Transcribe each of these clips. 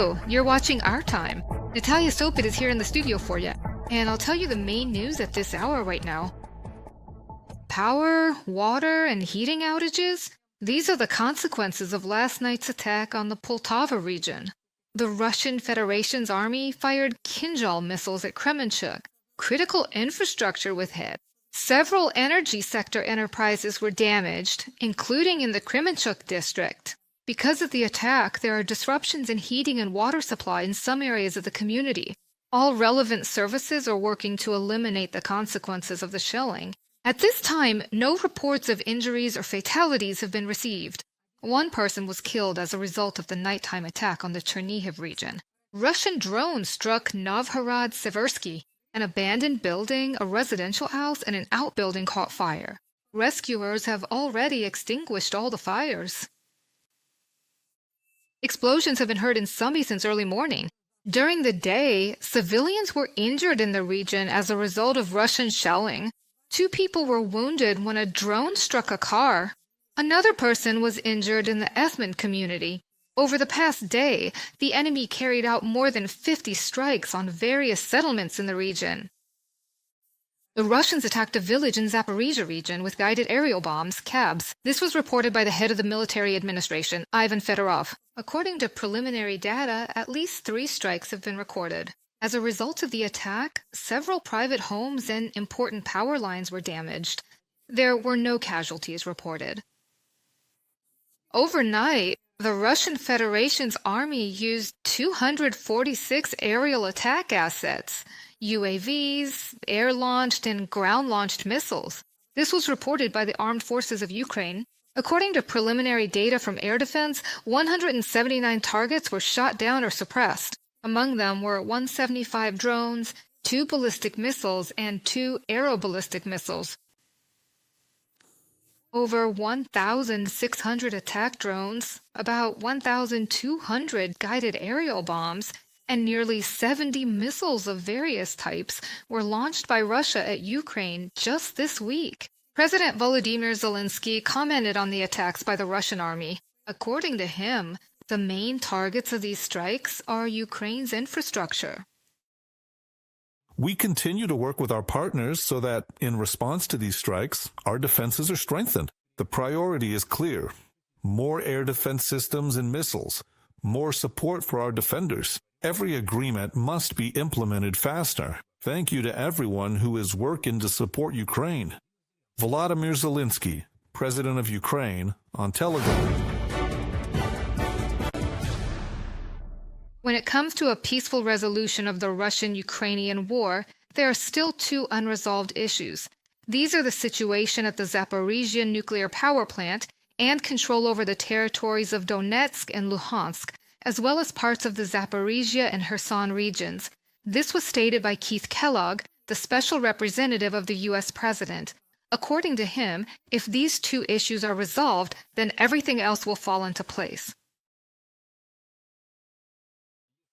you! You're watching Our Time. Natalia Sopit is here in the studio for you, and I'll tell you the main news at this hour right now. Power, water, and heating outages? These are the consequences of last night's attack on the Poltava region. The Russian Federation's army fired Kinzhal missiles at Kremenchuk. Critical infrastructure was hit. Several energy sector enterprises were damaged, including in the Kremenchuk district. Because of the attack, there are disruptions in heating and water supply in some areas of the community. All relevant services are working to eliminate the consequences of the shelling. At this time, no reports of injuries or fatalities have been received. One person was killed as a result of the nighttime attack on the Chernihiv region. Russian drones struck Novhorod-Seversky. An abandoned building, a residential house, and an outbuilding caught fire. Rescuers have already extinguished all the fires. Explosions have been heard in Sumy since early morning. During the day, civilians were injured in the region as a result of Russian shelling. 2 people were wounded when a drone struck a car. Another person was injured in the Ethman community. Over the past day, the enemy carried out more than 50 strikes on various settlements in the region. The Russians attacked a village in Zaporizhzhia region with guided aerial bombs, CABs. This was reported by the head of the military administration, Ivan Fedorov. According to preliminary data, at least 3 strikes have been recorded. As a result of the attack, several private homes and important power lines were damaged. There were no casualties reported. Overnight, the Russian Federation's army used 246 aerial attack assets, UAVs, air-launched and ground-launched missiles. This was reported by the Armed Forces of Ukraine. According to preliminary data from air defense, 179 targets were shot down or suppressed. Among them were 175 drones, 2 ballistic missiles, and 2 aeroballistic missiles. Over 1,600 attack drones, about 1,200 guided aerial bombs, and nearly 70 missiles of various types were launched by Russia at Ukraine just this week. President Volodymyr Zelenskyy commented on the attacks by the Russian army. According to him, the main targets of these strikes are Ukraine's infrastructure. We continue to work with our partners so that, in response to these strikes, our defenses are strengthened. The priority is clear. More air defense systems and missiles. More support for our defenders. Every agreement must be implemented faster. Thank you to everyone who is working to support Ukraine. Volodymyr Zelenskyy, President of Ukraine, on Telegram. When it comes to a peaceful resolution of the Russian-Ukrainian war, there are still 2 unresolved issues. These are the situation at the Zaporizhzhia Nuclear Power Plant and control over the territories of Donetsk and Luhansk, as well as parts of the Zaporizhzhia and Kherson regions. This was stated by Keith Kellogg, the special representative of the U.S. president. According to him, if these 2 issues are resolved, then everything else will fall into place.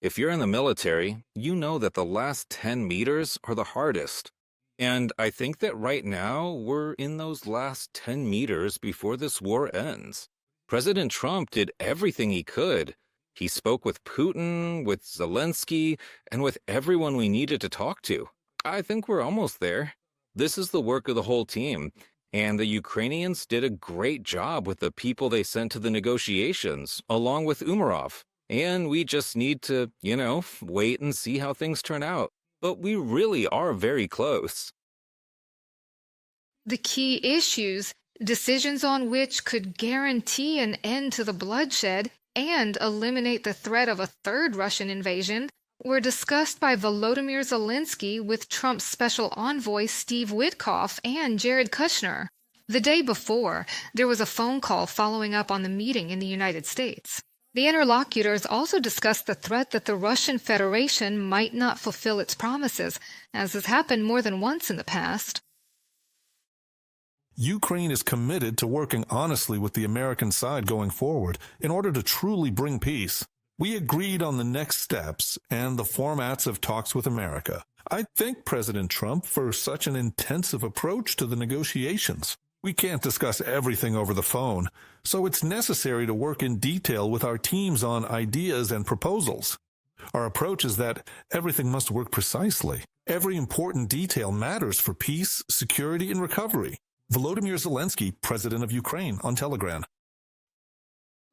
If you're in the military, you know that the last 10 meters are the hardest. And I think that right now we're in those last 10 meters before this war ends. President Trump did everything he could. He spoke with Putin, with Zelenskyy, and with everyone we needed to talk to. I think we're almost there. This is the work of the whole team. And the Ukrainians did a great job with the people they sent to the negotiations, along with Umarov. And we just need to, wait and see how things turn out. But we really are very close. The key issues, decisions on which could guarantee an end to the bloodshed and eliminate the threat of a 3rd Russian invasion, were discussed by Volodymyr Zelenskyy with Trump's special envoy Steve Witkoff and Jared Kushner. The day before, there was a phone call following up on the meeting in the United States. The interlocutors also discussed the threat that the Russian Federation might not fulfill its promises, as has happened more than once in the past. Ukraine is committed to working honestly with the American side going forward in order to truly bring peace. We agreed on the next steps and the formats of talks with America. I thank President Trump for such an intensive approach to the negotiations. We can't discuss everything over the phone, so it's necessary to work in detail with our teams on ideas and proposals. Our approach is that everything must work precisely. Every important detail matters for peace, security, and recovery. Volodymyr Zelenskyy, President of Ukraine, on Telegram.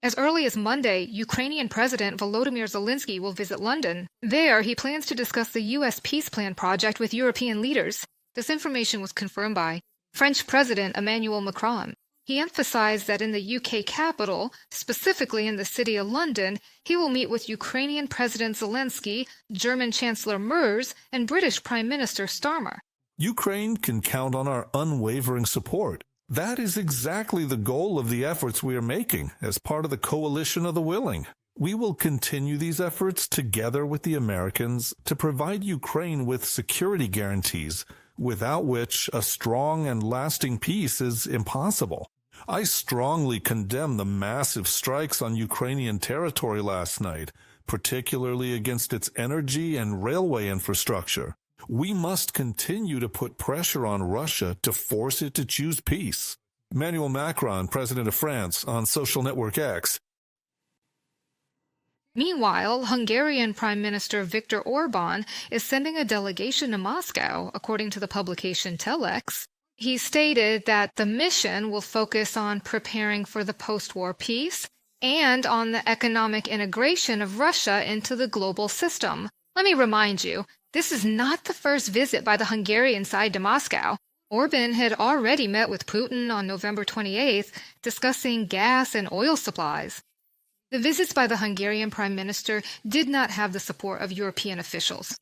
As early as Monday, Ukrainian President Volodymyr Zelenskyy will visit London. There, he plans to discuss the U.S. peace plan project with European leaders. This information was confirmed by French President Emmanuel Macron. He emphasized that in the UK capital, specifically in the city of London, he will meet with Ukrainian President Zelenskyy, German Chancellor Merz, and British Prime Minister Starmer. Ukraine can count on our unwavering support. That is exactly the goal of the efforts we are making as part of the coalition of the willing. We will continue these efforts together with the Americans to provide Ukraine with security guarantees, without which a strong and lasting peace is impossible. I strongly condemn the massive strikes on Ukrainian territory last night, particularly against its energy and railway infrastructure. We must continue to put pressure on Russia to force it to choose peace. Emmanuel Macron, President of France, on social network X. Meanwhile, Hungarian Prime Minister Viktor Orban is sending a delegation to Moscow, according to the publication Telex. He stated that the mission will focus on preparing for the post-war peace and on the economic integration of Russia into the global system. Let me remind you, this is not the first visit by the Hungarian side to Moscow. Orban had already met with Putin on November 28th, discussing gas and oil supplies. The visits by the Hungarian Prime Minister did not have the support of European officials.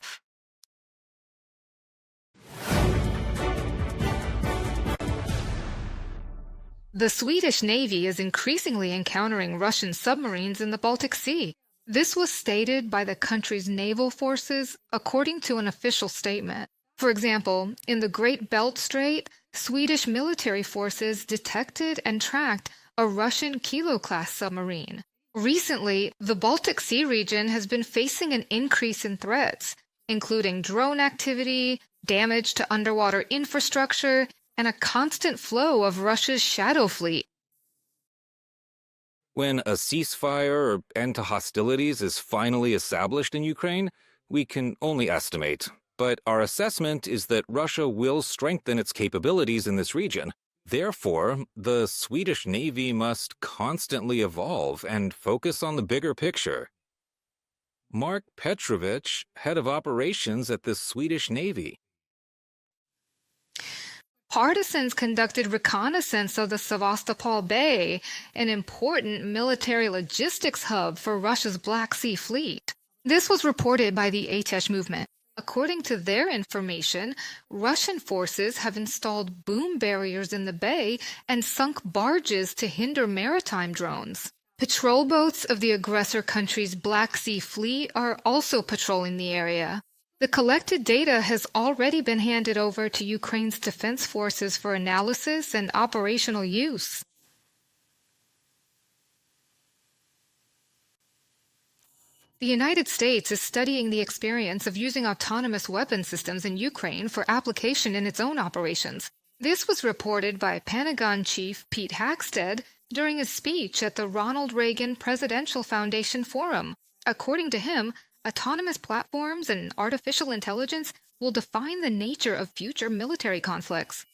The Swedish Navy is increasingly encountering Russian submarines in the Baltic Sea. This was stated by the country's naval forces, according to an official statement. For example, in the Great Belt Strait, Swedish military forces detected and tracked a Russian Kilo-class submarine. Recently, the Baltic Sea region has been facing an increase in threats, including drone activity, damage to underwater infrastructure, and a constant flow of Russia's shadow fleet. When a ceasefire or end to hostilities is finally established in Ukraine, we can only estimate. But our assessment is that Russia will strengthen its capabilities in this region. Therefore, the Swedish Navy must constantly evolve and focus on the bigger picture. Mark Petrovich, head of operations at the Swedish Navy. Partisans conducted reconnaissance of the Sevastopol Bay, an important military logistics hub for Russia's Black Sea Fleet. This was reported by the HH movement. According to their information, Russian forces have installed boom barriers in the bay and sunk barges to hinder maritime drones. Patrol boats of the aggressor country's Black Sea Fleet are also patrolling the area. The collected data has already been handed over to Ukraine's defense forces for analysis and operational use. The United States is studying the experience of using autonomous weapon systems in Ukraine for application in its own operations. This was reported by Pentagon Chief Pete Hegseth during a speech at the Ronald Reagan Presidential Foundation Forum. According to him, autonomous platforms and artificial intelligence will define the nature of future military conflicts.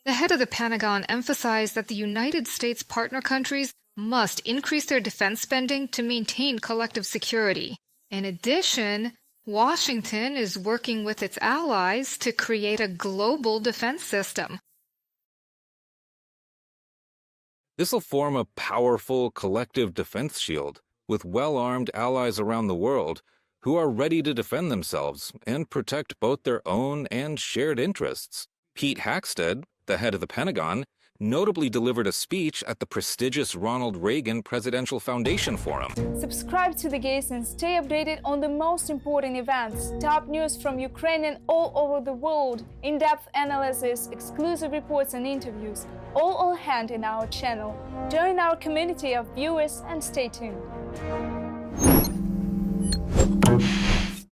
The head of the Pentagon emphasized that the United States partner countries must increase their defense spending to maintain collective security. In addition, Washington is working with its allies to create a global defense system. This will form a powerful collective defense shield with well-armed allies around the world who are ready to defend themselves and protect both their own and shared interests. Pete Hegseth, the head of the Pentagon, notably delivered a speech at the prestigious Ronald Reagan Presidential Foundation Forum. Subscribe to The Gaze and stay updated on the most important events, top news from Ukraine and all over the world, in-depth analysis, exclusive reports and interviews, all on hand in our channel. Join our community of viewers and stay tuned.